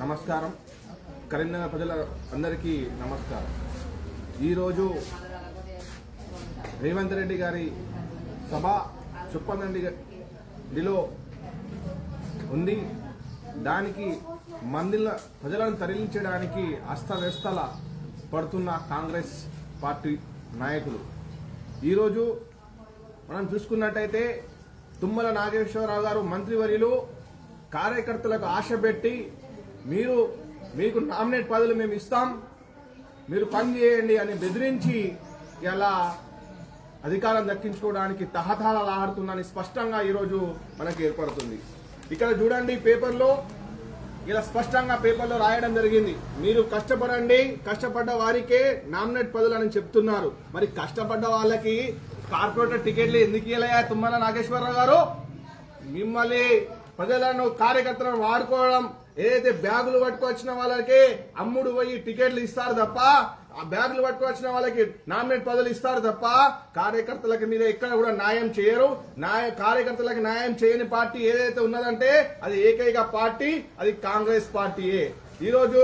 నమస్కారం. కరీంనగర్ ప్రజల అందరికీ నమస్కారం. ఈరోజు రేవంత్ రెడ్డి గారి సభ చుప్పదండిలో ఉంది. దానికి ప్రజలను తరలించడానికి అస్తవ్యస్తల పడుతున్న కాంగ్రెస్ పార్టీ నాయకులు. ఈరోజు మనం చూసుకున్నట్టయితే తుమ్మల నాగేశ్వరరావు గారు మంత్రివర్యులు కార్యకర్తలకు ఆశ పెట్టి మీకు నామినేట్ పదవులు మేము ఇస్తాం, మీరు పని చేయండి అని బెదిరించి ఇలా అధికారం దక్కించుకోవడానికి తహతహలాడుతుందని స్పష్టంగా ఈరోజు మనకు ఏర్పడుతుంది. ఇక్కడ చూడండి, పేపర్లో ఇలా స్పష్టంగా పేపర్లో రాయడం జరిగింది. మీరు కష్టపడండి, కష్టపడ్డ వారికే నామినేట్ పదవులు అని చెప్తున్నారు. మరి కష్టపడ్డ వాళ్ళకి కార్పొరేటర్ టికెట్లు ఎందుకు ఇవ్వలయ్యా తుమ్మల నాగేశ్వరరావు గారు? మిమ్మల్ని ప్రజలను కార్యకర్తలను వాడుకోవడం, ఏదైతే బ్యాగులు పట్టుకొచ్చిన వాళ్ళకి అమ్ముడు పోయి టికెట్లు ఇస్తారు తప్ప, ఆ బ్యాగులు పట్టుకొచ్చిన వాళ్ళకి నామినేట్ పదవులు ఇస్తారు తప్ప కార్యకర్తలకి మీద ఎక్కడ కూడా న్యాయం చేయరు. కార్యకర్తలకు న్యాయం చేయని పార్టీ ఏదైతే ఉన్నదంటే అది ఏకైక పార్టీ, అది కాంగ్రెస్ పార్టీయే. ఈరోజు